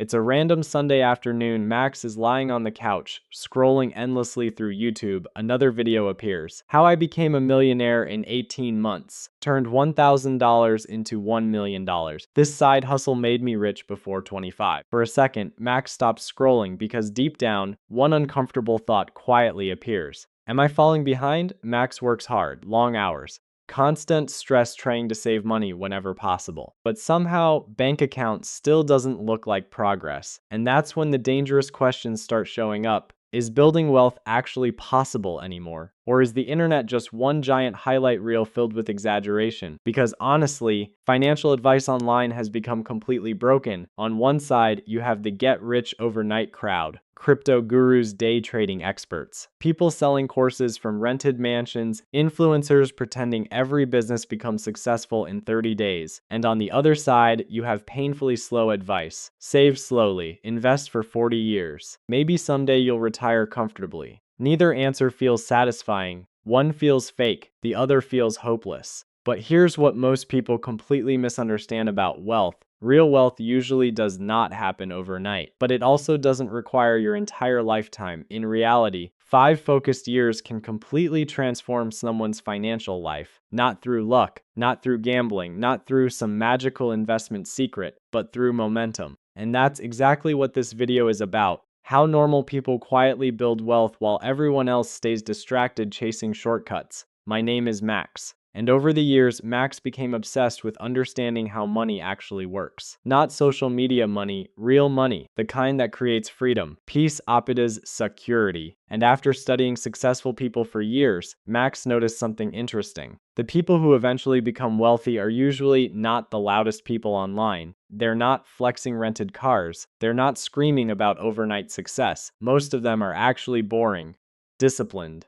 It's a random Sunday afternoon. Max is lying on the couch, scrolling endlessly through YouTube. Another video appears. How I became a millionaire in 18 months. Turned $1,000 into $1 million. This side hustle made me rich before 25. For a second, Max stops scrolling because deep down, one uncomfortable thought quietly appears. Am I falling behind? Max works hard, long hours. Constant stress trying to save money whenever possible. But somehow, bank account still doesn't look like progress. And that's when the dangerous questions start showing up. Is building wealth actually possible anymore? Or is the internet just one giant highlight reel filled with exaggeration? Because honestly, financial advice online has become completely broken. On one side, you have the get rich overnight crowd, crypto gurus, day trading experts, people selling courses from rented mansions, influencers pretending every business becomes successful in 30 days. And on the other side, you have painfully slow advice. Save slowly, invest for 40 years. Maybe someday you'll retire comfortably. Neither answer feels satisfying. One feels fake, the other feels hopeless. But here's what most people completely misunderstand about wealth. Real wealth usually does not happen overnight, but it also doesn't require your entire lifetime. In reality, 5 focused years can completely transform someone's financial life. Not through luck, not through gambling, not through some magical investment secret, but through momentum. And that's exactly what this video is about. How normal people quietly build wealth while everyone else stays distracted chasing shortcuts. My name is Max. And over the years, Max became obsessed with understanding how money actually works. Not social media money, real money, the kind that creates freedom, peace, optimism, security. And after studying successful people for years, Max noticed something interesting. The people who eventually become wealthy are usually not the loudest people online. They're not flexing rented cars. They're not screaming about overnight success. Most of them are actually boring, disciplined,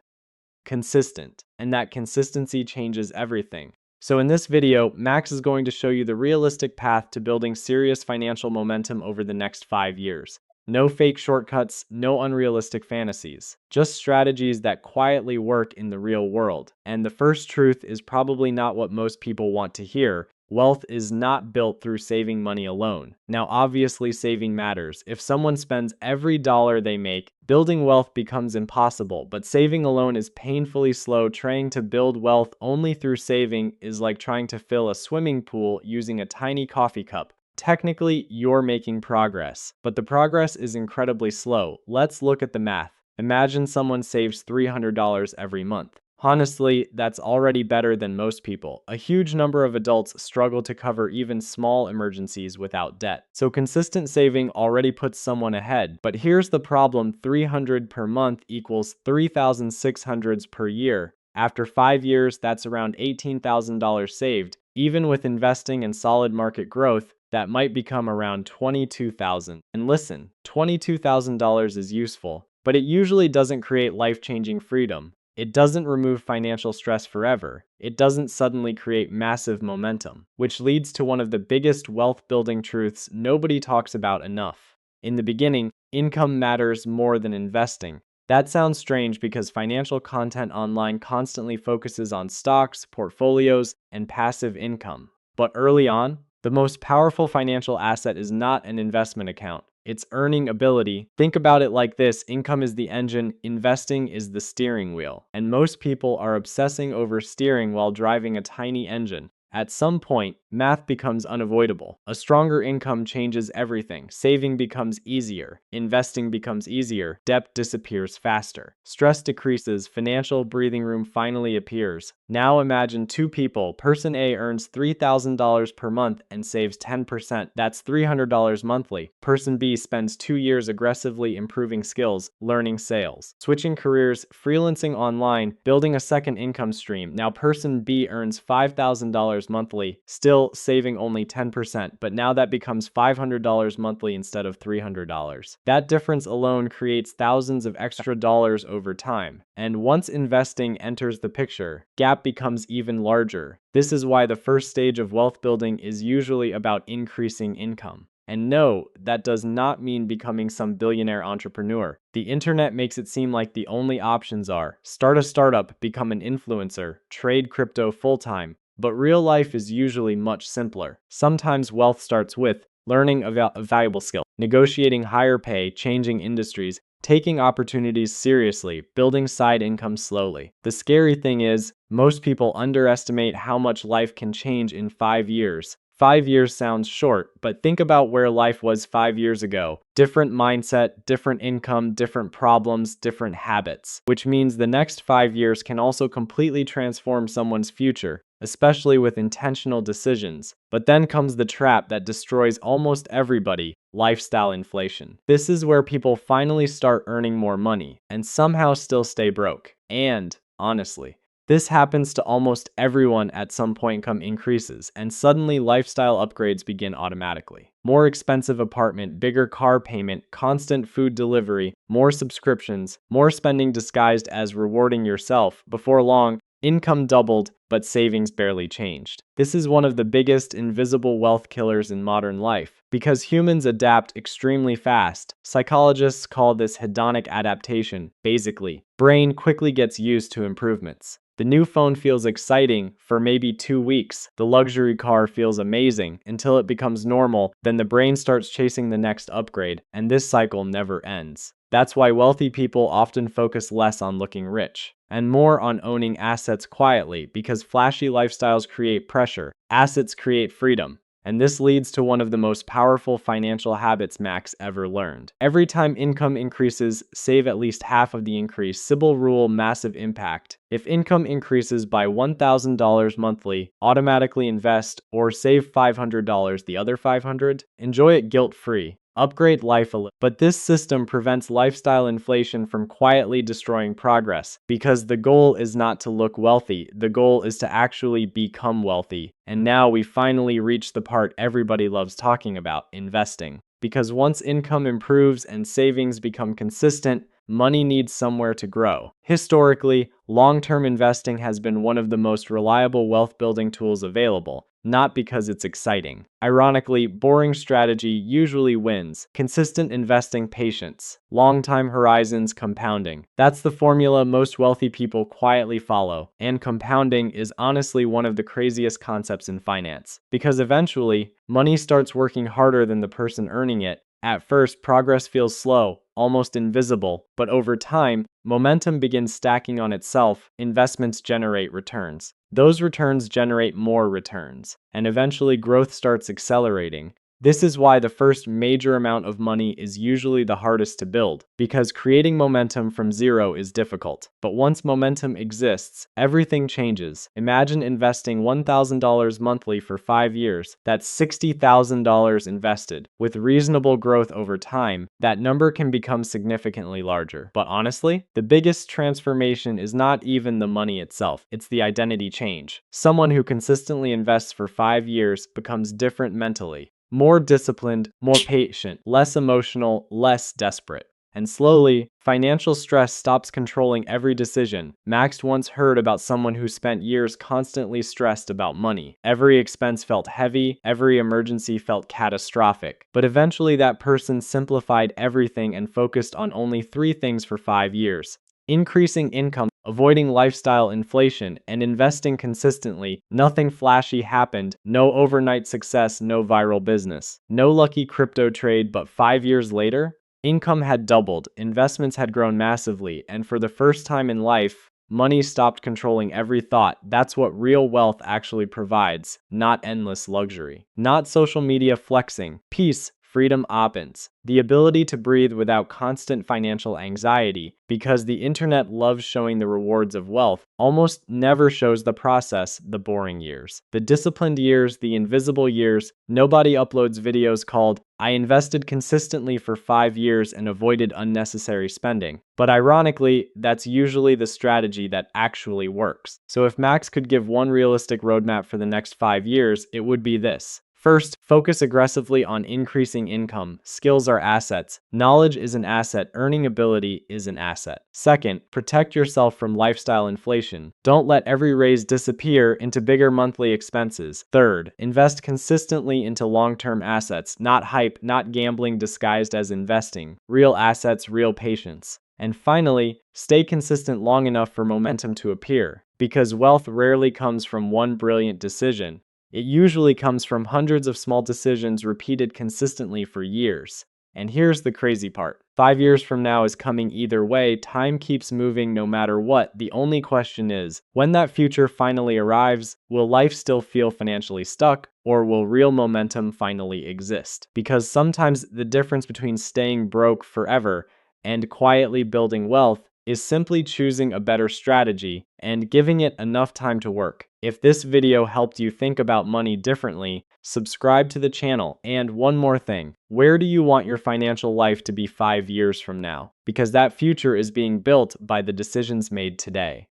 consistent, and that consistency changes everything. So in this video, Max is going to show you the realistic path to building serious financial momentum over the next 5 years. No fake shortcuts, no unrealistic fantasies, just strategies that quietly work in the real world. And the first truth is probably not what most people want to hear. Wealth is not built through saving money alone. Now, obviously, saving matters. If someone spends every dollar they make, building wealth becomes impossible, but saving alone is painfully slow. Trying to build wealth only through saving is like trying to fill a swimming pool using a tiny coffee cup. Technically, you're making progress, but the progress is incredibly slow. Let's look at the math. Imagine someone saves $300 every month. Honestly, that's already better than most people. A huge number of adults struggle to cover even small emergencies without debt. So consistent saving already puts someone ahead. But here's the problem: $300 per month equals $3,600 per year. After 5 years, that's around $18,000 saved. Even with investing and solid market growth, that might become around $22,000. And listen, $22,000 is useful, but it usually doesn't create life-changing freedom. It doesn't remove financial stress forever. It doesn't suddenly create massive momentum, which leads to one of the biggest wealth-building truths nobody talks about enough. In the beginning, income matters more than investing. That sounds strange because financial content online constantly focuses on stocks, portfolios, and passive income. But early on, the most powerful financial asset is not an investment account. It's earning ability. Think about it like this: income is the engine, investing is the steering wheel. And most people are obsessing over steering while driving a tiny engine. At some point, math becomes unavoidable. A stronger income changes everything. Saving becomes easier. Investing becomes easier. Debt disappears faster. Stress decreases. Financial breathing room finally appears. Now imagine 2 people. Person A earns $3,000 per month and saves 10%. That's $300 monthly. Person B spends 2 years aggressively improving skills, learning sales, switching careers, freelancing online, building a second income stream. Now person B earns $5,000 monthly, still saving only 10%, but now that becomes $500 monthly instead of $300. That difference alone creates thousands of extra dollars over time. And once investing enters the picture, gap becomes even larger. This is why the first stage of wealth building is usually about increasing income. And no, that does not mean becoming some billionaire entrepreneur. The internet makes it seem like the only options are start a startup, become an influencer, trade crypto full-time. But real life is usually much simpler. Sometimes wealth starts with learning a valuable skill. negotiating higher pay, changing industries, taking opportunities seriously, building side income slowly. The scary thing is, most people underestimate how much life can change in 5 years. 5 years sounds short, but think about where life was 5 years ago. Different mindset, different income, different problems, different habits. Which means the next 5 years can also completely transform someone's future, especially with intentional decisions. But then comes the trap that destroys almost everybody: lifestyle inflation. This is where people finally start earning more money and somehow still stay broke. And, honestly, this happens to almost everyone at some point. Income increases, and suddenly lifestyle upgrades begin automatically. More expensive apartment, bigger car payment, constant food delivery, more subscriptions, more spending disguised as rewarding yourself. Before long, income doubled, but savings barely changed. This is one of the biggest invisible wealth killers in modern life. Because humans adapt extremely fast, psychologists call this hedonic adaptation. Basically, brain quickly gets used to improvements. The new phone feels exciting for maybe 2 weeks. The luxury car feels amazing until it becomes normal. Then the brain starts chasing the next upgrade, and this cycle never ends. That's why wealthy people often focus less on looking rich and more on owning assets quietly, because flashy lifestyles create pressure, assets create freedom. And this leads to one of the most powerful financial habits Max ever learned. Every time income increases, save at least half of the increase. Simple rule, massive impact. If income increases by $1,000 monthly, automatically invest or save $500, the other $500, enjoy it guilt-free. Upgrade life a little. But this system prevents lifestyle inflation from quietly destroying progress, because the goal is not to look wealthy, the goal is to actually become wealthy. And now we finally reach the part everybody loves talking about: investing. Because once income improves and savings become consistent, money needs somewhere to grow. Historically, long-term investing has been one of the most reliable wealth-building tools available, not because it's exciting. Ironically, boring strategy usually wins. Consistent investing, patience, long-time horizons, compounding. That's the formula most wealthy people quietly follow. And compounding is honestly one of the craziest concepts in finance, because eventually, money starts working harder than the person earning it. At first, progress feels slow, almost invisible, but over time, momentum begins stacking on itself. Investments generate returns. Those returns generate more returns, and eventually growth starts accelerating. This is why the first major amount of money is usually the hardest to build, because creating momentum from zero is difficult. But once momentum exists, everything changes. Imagine investing $1,000 monthly for 5 years. That's $60,000 invested. With reasonable growth over time, that number can become significantly larger. But honestly, the biggest transformation is not even the money itself, it's the identity change. Someone who consistently invests for 5 years becomes different mentally. More disciplined, more patient, less emotional, less desperate. And slowly, financial stress stops controlling every decision. Max once heard about someone who spent years constantly stressed about money. Every expense felt heavy, every emergency felt catastrophic. But eventually that person simplified everything and focused on only 3 things for 5 years: increasing income, avoiding lifestyle inflation, and investing consistently. Nothing flashy happened, no overnight success, no viral business, no lucky crypto trade, but 5 years later, income had doubled, investments had grown massively, and for the first time in life, money stopped controlling every thought. That's what real wealth actually provides, not endless luxury, not social media flexing. Peace, freedom, opens, the ability to breathe without constant financial anxiety, because the internet loves showing the rewards of wealth, almost never shows the process, the boring years, the disciplined years, the invisible years. Nobody uploads videos called "I invested consistently for 5 years and avoided unnecessary spending." But ironically, that's usually the strategy that actually works. So if Max could give one realistic roadmap for the next 5 years, it would be this. First, focus aggressively on increasing income. Skills are assets. Knowledge is an asset. Earning ability is an asset. Second, protect yourself from lifestyle inflation. Don't let every raise disappear into bigger monthly expenses. Third, invest consistently into long-term assets. Not hype, not gambling disguised as investing. Real assets, real patience. And finally, stay consistent long enough for momentum to appear. Because wealth rarely comes from one brilliant decision. It usually comes from hundreds of small decisions repeated consistently for years. And here's the crazy part. 5 years from now is coming either way. Time keeps moving no matter what. The only question is, when that future finally arrives, will life still feel financially stuck, or will real momentum finally exist? Because sometimes the difference between staying broke forever and quietly building wealth is simply choosing a better strategy and giving it enough time to work. If this video helped you think about money differently, subscribe to the channel. And one more thing, where do you want your financial life to be 5 years from now? Because that future is being built by the decisions made today.